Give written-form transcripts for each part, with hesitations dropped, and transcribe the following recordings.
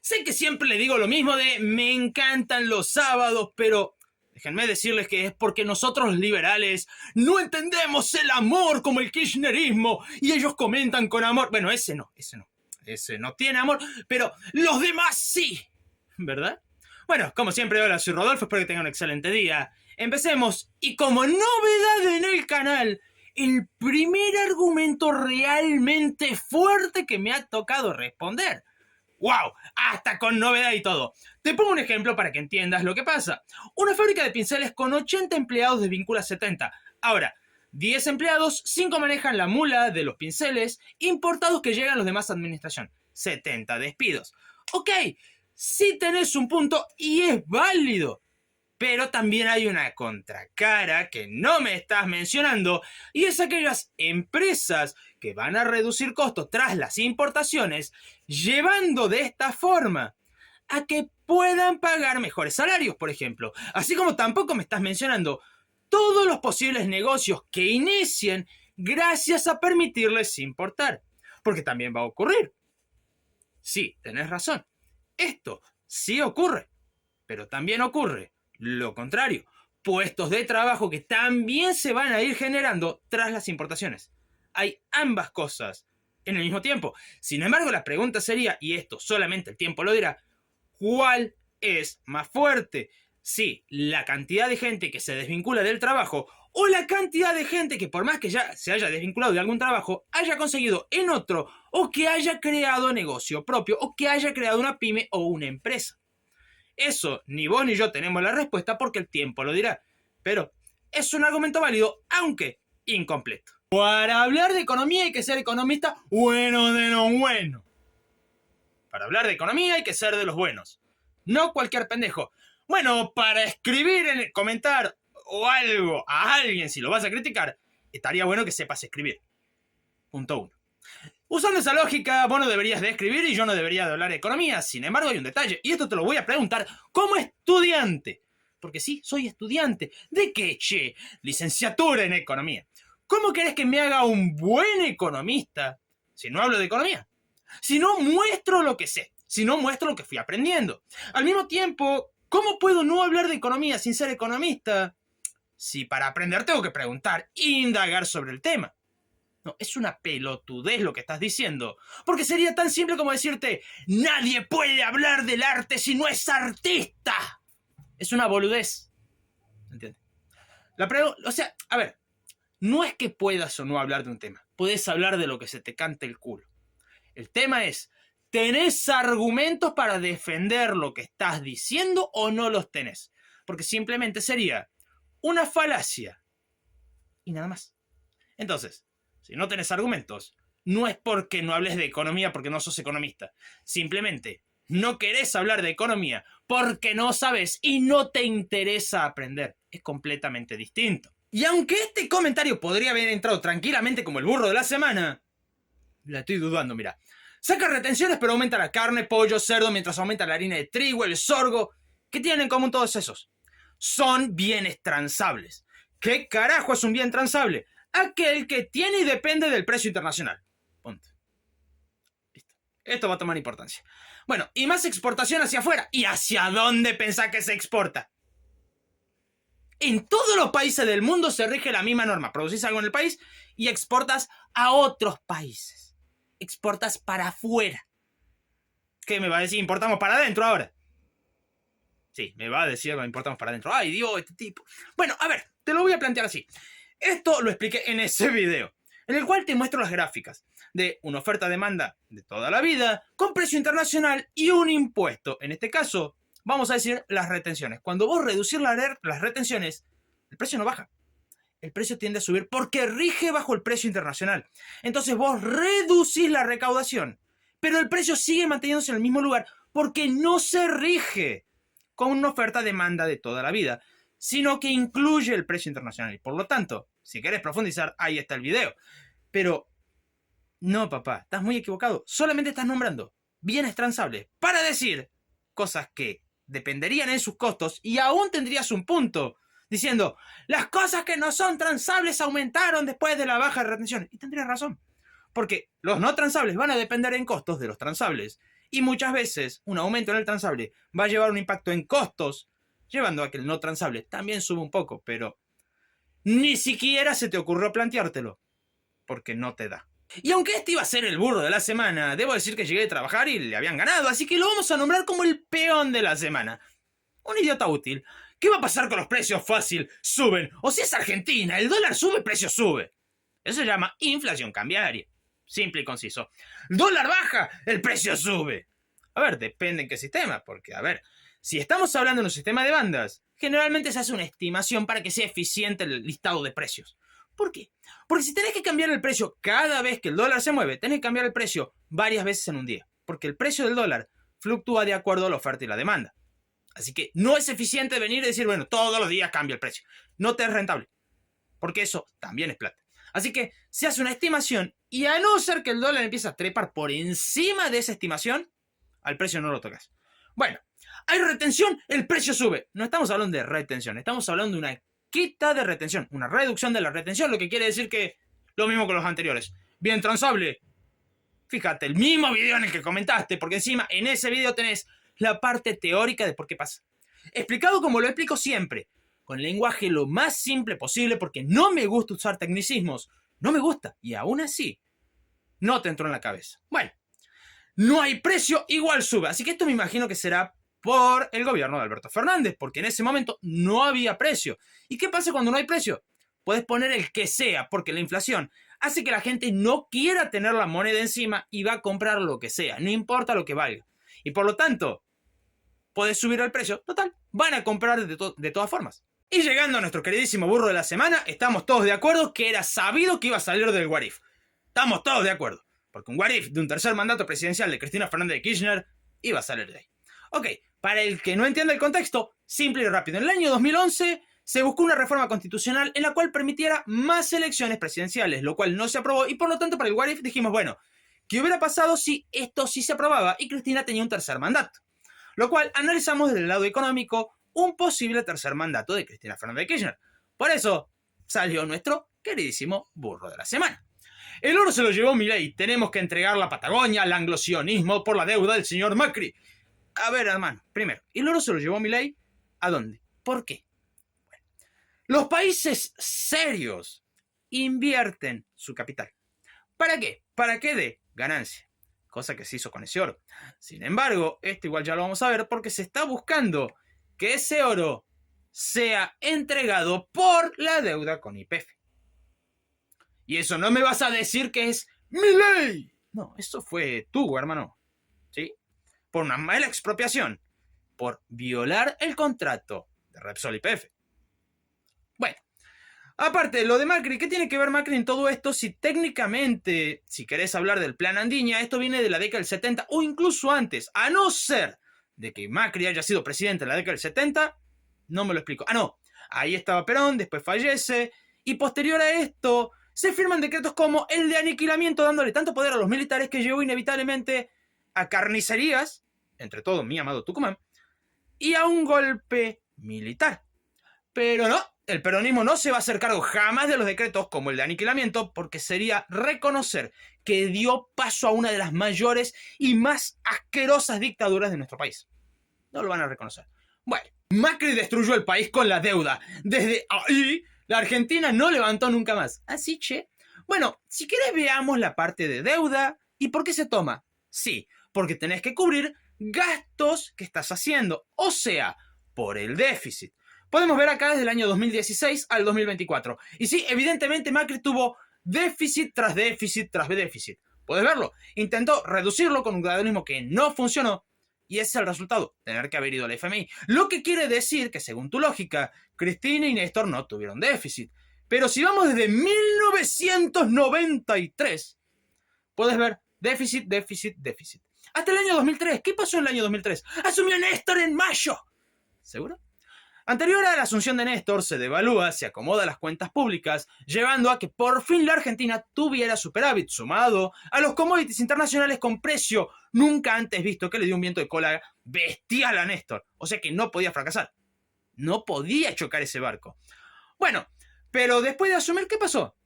Sé que siempre le digo lo mismo de me encantan los sábados, pero déjenme decirles que es porque nosotros los liberales no entendemos el amor como el kirchnerismo y ellos comentan con amor. Bueno, ese no. Ese no tiene amor, pero los demás sí, ¿verdad? Bueno, como siempre, hola, soy Rodolfo, espero que tengan un excelente día. Empecemos, y como novedad en el canal, el primer argumento realmente fuerte que me ha tocado responder. ¡Wow! Hasta con novedad y todo. Te pongo un ejemplo para que entiendas lo que pasa. Una fábrica de pinceles con 80 empleados desvincula 70. Ahora, 10 empleados, 5 manejan la mula de los pinceles importados que llegan a los demás administración. 70 despidos. Ok, sí tenés un punto y es válido. Pero también hay una contracara que no me estás mencionando y es aquellas empresas que van a reducir costos tras las importaciones, llevando de esta forma a que puedan pagar mejores salarios, por ejemplo. Así como tampoco me estás mencionando todos los posibles negocios que inicien gracias a permitirles importar. Porque también va a ocurrir. Sí, tenés razón. Esto sí ocurre, pero también ocurre lo contrario, puestos de trabajo que también se van a ir generando tras las importaciones. Hay ambas cosas en el mismo tiempo. Sin embargo, la pregunta sería, y esto solamente el tiempo lo dirá, ¿cuál es más fuerte? Si la cantidad de gente que se desvincula del trabajo o la cantidad de gente que por más que ya se haya desvinculado de algún trabajo, haya conseguido en otro o que haya creado negocio propio o que haya creado una pyme o una empresa. Eso ni vos ni yo tenemos la respuesta porque el tiempo lo dirá. Pero es un argumento válido, aunque incompleto. Para hablar de economía hay que ser economista bueno de lo bueno. Para hablar de economía hay que ser de los buenos. No cualquier pendejo. Bueno, para escribir en el comentar o algo a alguien si lo vas a criticar, estaría bueno que sepas escribir. Punto 1. Usando esa lógica, vos no deberías de escribir y yo no debería de hablar de economía. Sin embargo, hay un detalle, y esto te lo voy a preguntar como estudiante. Porque sí, soy estudiante. ¿De qué, che? Licenciatura en economía. ¿Cómo querés que me haga un buen economista si no hablo de economía? Si no muestro lo que sé, si no muestro lo que fui aprendiendo. Al mismo tiempo, ¿cómo puedo no hablar de economía sin ser economista? Si para aprender tengo que preguntar e indagar sobre el tema. No, es una pelotudez lo que estás diciendo. Porque sería tan simple como decirte, nadie puede hablar del arte si no es artista. Es una boludez. ¿Entiendes? O sea, a ver, no es que puedas o no hablar de un tema. Puedes hablar de lo que se te cante el culo. El tema es, ¿tenés argumentos para defender lo que estás diciendo o no los tenés? Porque simplemente sería una falacia y nada más. Entonces, si no tenés argumentos, no es porque no hables de economía porque no sos economista. Simplemente no querés hablar de economía porque no sabes y no te interesa aprender. Es completamente distinto. Y aunque este comentario podría haber entrado tranquilamente como el burro de la semana, la estoy dudando, mira. Saca retenciones pero aumenta la carne, pollo, cerdo, mientras aumenta la harina de trigo, el sorgo. ¿Qué tienen en común todos esos? Son bienes transables. ¿Qué carajo es un bien transable? Aquel que tiene y depende del precio internacional. Punto. Listo. Esto va a tomar importancia. Bueno, y más exportación hacia afuera. ¿Y hacia dónde pensás que se exporta? En todos los países del mundo se rige la misma norma. Producís algo en el país y exportas a otros países. Exportas para afuera. ¿Qué me va a decir? Importamos para adentro ahora. Sí, me va a decir que importamos para adentro. Ay, Dios, este tipo. Bueno, a ver, te lo voy a plantear así. Esto lo expliqué en ese video, en el cual te muestro las gráficas de una oferta-demanda de toda la vida, con precio internacional y un impuesto. En este caso, vamos a decir las retenciones. Cuando vos reducís las retenciones, el precio no baja. El precio tiende a subir porque rige bajo el precio internacional. Entonces vos reducís la recaudación, pero el precio sigue manteniéndose en el mismo lugar porque no se rige con una oferta-demanda de toda la vida, sino que incluye el precio internacional. Y por lo tanto, si querés profundizar, ahí está el video. Pero, no, papá, estás muy equivocado. Solamente estás nombrando bienes transables para decir cosas que dependerían en sus costos y aún tendrías un punto diciendo, las cosas que no son transables aumentaron después de la baja de retención. Y tendrías razón, porque los no transables van a depender en costos de los transables Y muchas veces un aumento en el transable va a llevar un impacto en costos, llevando a que el no transable también sube un poco, pero ni siquiera se te ocurrió planteártelo, porque no te da. Y aunque este iba a ser el burro de la semana, debo decir que llegué a trabajar y le habían ganado, así que lo vamos a nombrar como el peón de la semana. Un idiota útil. ¿Qué va a pasar con los precios? Fácil, suben. O si es Argentina, el dólar sube, el precio sube. Eso se llama inflación cambiaria. Simple y conciso. El dólar baja, el precio sube. A ver, depende en qué sistema, porque, a ver, si estamos hablando de un sistema de bandas, generalmente se hace una estimación para que sea eficiente el listado de precios. ¿Por qué? Porque si tenés que cambiar el precio cada vez que el dólar se mueve, tenés que cambiar el precio varias veces en un día, porque el precio del dólar fluctúa de acuerdo a la oferta y la demanda. Así que no es eficiente venir y decir, bueno, todos los días cambia el precio. No te es rentable, porque eso también es plata. Así que se hace una estimación y a no ser que el dólar empiece a trepar por encima de esa estimación, al precio no lo tocas. Bueno, hay retención, el precio sube. No estamos hablando de retención, estamos hablando de una quita de retención, una reducción de la retención, lo que quiere decir que lo mismo que los anteriores. Bien transable. Fíjate, el mismo video en el que comentaste, porque encima en ese video tenés la parte teórica de por qué pasa. Explicado como lo explico siempre, con lenguaje lo más simple posible, porque no me gusta usar tecnicismos. No me gusta, y aún así, no te entró en la cabeza. Bueno, no hay precio, igual sube. Así que esto me imagino que será por el gobierno de Alberto Fernández, porque en ese momento no había precio. ¿Y qué pasa cuando no hay precio? Puedes poner el que sea, porque la inflación hace que la gente no quiera tener la moneda encima y va a comprar lo que sea, no importa lo que valga. Y por lo tanto, puedes subir el precio. Total, van a comprar de todas formas. Y llegando a nuestro queridísimo burro de la semana, estamos todos de acuerdo que era sabido que iba a salir del what if. Estamos todos de acuerdo, porque un what if de un tercer mandato presidencial de Cristina Fernández de Kirchner iba a salir de ahí. Ok, para el que no entienda el contexto, simple y rápido. En el año 2011 se buscó una reforma constitucional en la cual permitiera más elecciones presidenciales, lo cual no se aprobó y por lo tanto para el what if dijimos, bueno, ¿qué hubiera pasado si esto sí se aprobaba y Cristina tenía un tercer mandato? Lo cual analizamos desde el lado económico un posible tercer mandato de Cristina Fernández de Kirchner. Por eso salió nuestro queridísimo burro de la semana. El oro se lo llevó Milei. Tenemos que entregar la Patagonia al anglosionismo por la deuda del señor Macri. A ver, hermano, primero, ¿el oro se lo llevó Milei? ¿A dónde? ¿Por qué? Bueno, los países serios invierten su capital. ¿Para qué? Para que dé ganancia. Cosa que se hizo con ese oro. Sin embargo, esto igual ya lo vamos a ver porque se está buscando que ese oro sea entregado por la deuda con YPF. Y eso no me vas a decir que es Milei. No, eso fue tú, hermano. ¿Sí? Por una mala expropiación. Por violar el contrato de Repsol YPF. Bueno. Aparte, lo de Macri, ¿qué tiene que ver Macri en todo esto? Si técnicamente, si querés hablar del plan Andiña, esto viene de la década del 70 o incluso antes, a no ser de que Macri haya sido presidente en la década del 70, no me lo explico. Ah, no, ahí estaba Perón, después fallece, y posterior a esto se firman decretos como el de aniquilamiento, dándole tanto poder a los militares que llevó inevitablemente a carnicerías, entre todo mi amado Tucumán, y a un golpe militar. Pero no, el peronismo no se va a hacer cargo jamás de los decretos como el de aniquilamiento porque sería reconocer que dio paso a una de las mayores y más asquerosas dictaduras de nuestro país. No lo van a reconocer. Bueno, Macri destruyó el país con la deuda. Desde ahí, la Argentina no levantó nunca más. Así, che. Bueno, si querés veamos la parte de deuda y por qué se toma. Sí, porque tenés que cubrir gastos que estás haciendo, o sea, por el déficit. Podemos ver acá desde el año 2016 al 2024. Y sí, evidentemente Macri tuvo déficit tras déficit tras déficit. ¿Puedes verlo? Intentó reducirlo con un gradualismo que no funcionó. Y ese es el resultado, tener que haber ido al FMI. Lo que quiere decir que, según tu lógica, Cristina y Néstor no tuvieron déficit. Pero si vamos desde 1993, puedes ver déficit, déficit, déficit. Hasta el año 2003. ¿Qué pasó en el año 2003? Asumió Néstor en mayo. ¿Seguro? Anterior a la asunción de Néstor, se devalúa, se acomoda las cuentas públicas, llevando a que por fin la Argentina tuviera superávit, sumado a los commodities internacionales con precio nunca antes visto, que le dio un viento de cola bestial a Néstor. O sea que no podía fracasar. No podía chocar ese barco. Bueno, pero después de asumir, ¿qué pasó?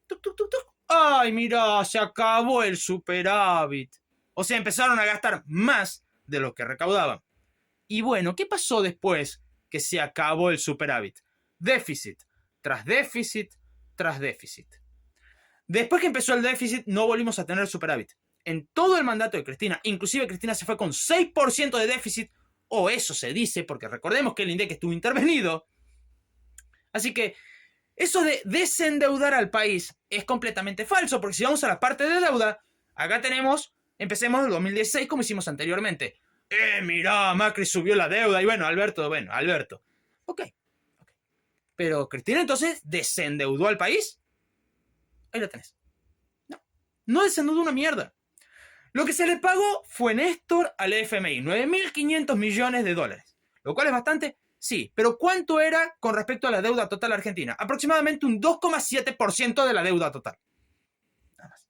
¡Tuc, tuc, tuc, tuc! ¡Ay, mira! Se acabó el superávit. O sea, empezaron a gastar más de lo que recaudaban. Y bueno, ¿qué pasó después que se acabó el superávit? Déficit, tras déficit, tras déficit. Después que empezó el déficit, no volvimos a tener superávit. En todo el mandato de Cristina, inclusive Cristina se fue con 6% de déficit, o eso se dice, porque recordemos que el INDEC estuvo intervenido. Así que eso de desendeudar al país es completamente falso, porque si vamos a la parte de deuda, acá tenemos, empecemos en el 2016 como hicimos anteriormente. Mirá, Macri subió la deuda y Alberto. Ok. Pero Cristina entonces desendeudó al país. Ahí lo tenés. No desendeudó una mierda. Lo que se le pagó fue Néstor al FMI, 9.500 millones de dólares. Lo cual es bastante, sí. Pero ¿cuánto era con respecto a la deuda total argentina? Aproximadamente un 2,7% de la deuda total. Nada más.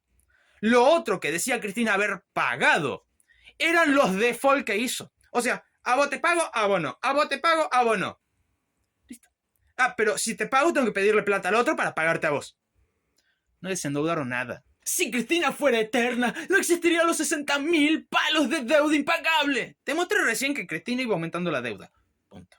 Lo otro que decía Cristina haber pagado eran los default que hizo. O sea, a vos te pago, a vos no. A vos te pago, a vos no. Listo. Pero si te pago tengo que pedirle plata al otro para pagarte a vos. No desendeudaron nada. Si Cristina fuera eterna, no existirían los 60.000 palos de deuda impagable. Te mostré recién que Cristina iba aumentando la deuda. Punto.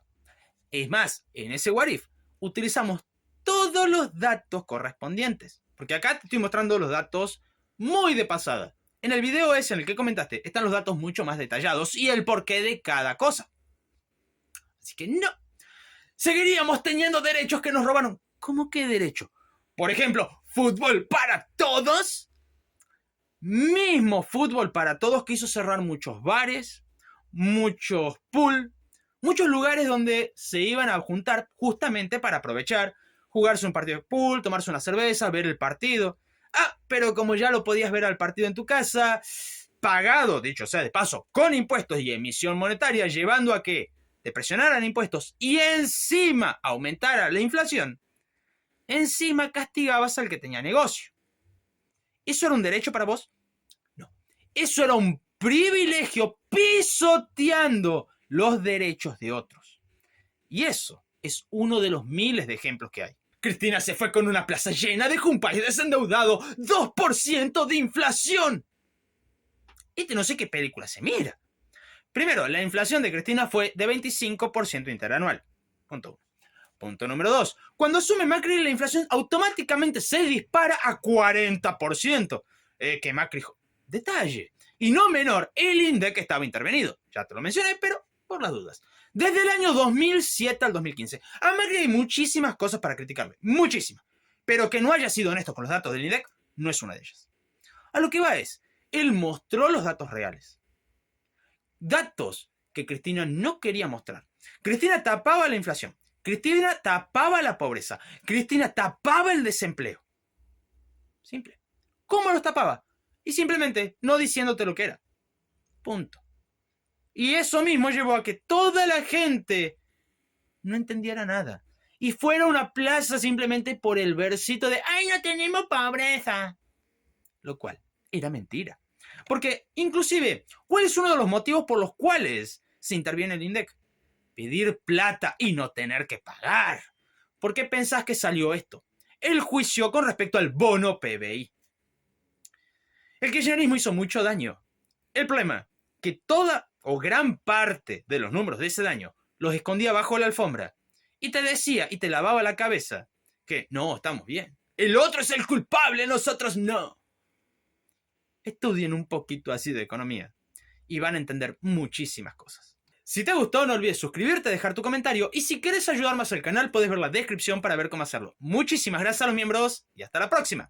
Es más, en ese what if utilizamos todos los datos correspondientes. Porque acá te estoy mostrando los datos muy de pasada. En el video ese en el que comentaste están los datos mucho más detallados y el porqué de cada cosa. Así que no. Seguiríamos teniendo derechos que nos robaron. ¿Cómo qué derecho? Por ejemplo, fútbol para todos. Mismo fútbol para todos que hizo cerrar muchos bares, muchos pool, muchos lugares donde se iban a juntar justamente para aprovechar, jugarse un partido de pool, tomarse una cerveza, ver el partido. Pero como ya lo podías ver al partido en tu casa, pagado, dicho sea de paso, con impuestos y emisión monetaria, llevando a que te presionaran impuestos y encima aumentara la inflación, encima castigabas al que tenía negocio. ¿Eso era un derecho para vos? No. Eso era un privilegio pisoteando los derechos de otros. Y eso es uno de los miles de ejemplos que hay. Cristina se fue con una plaza llena de un país desendeudado, 2% de inflación. No sé qué película se mira. Primero, la inflación de Cristina fue de 25% interanual. Punto 1. Punto número 2. Cuando asume Macri, la inflación automáticamente se dispara a 40%. Que Macri dijo, detalle. Y no menor, el INDEC estaba intervenido. Ya te lo mencioné, pero por las dudas. Desde el año 2007 al 2015. A Macri hay muchísimas cosas para criticarle. Muchísimas. Pero que no haya sido honesto con los datos del INDEC no es una de ellas. A lo que va es, él mostró los datos reales. Datos que Cristina no quería mostrar. Cristina tapaba la inflación. Cristina tapaba la pobreza. Cristina tapaba el desempleo. Simple. ¿Cómo los tapaba? Y simplemente no diciéndote lo que era. Punto. Y eso mismo llevó a que toda la gente no entendiera nada. Y fuera una plaza simplemente por el versito de ¡ay, no tenemos pobreza! Lo cual era mentira. Porque, inclusive, ¿cuál es uno de los motivos por los cuales se interviene el INDEC? Pedir plata y no tener que pagar. ¿Por qué pensás que salió esto? El juicio con respecto al bono PBI. El kirchnerismo hizo mucho daño. El problema, que toda o gran parte de los números de ese daño los escondía bajo la alfombra y te decía y te lavaba la cabeza que no, estamos bien. El otro es el culpable, nosotros no. Estudien un poquito así de economía y van a entender muchísimas cosas. Si te gustó, no olvides suscribirte, dejar tu comentario y si quieres ayudar más al canal, puedes ver la descripción para ver cómo hacerlo. Muchísimas gracias a los miembros y hasta la próxima.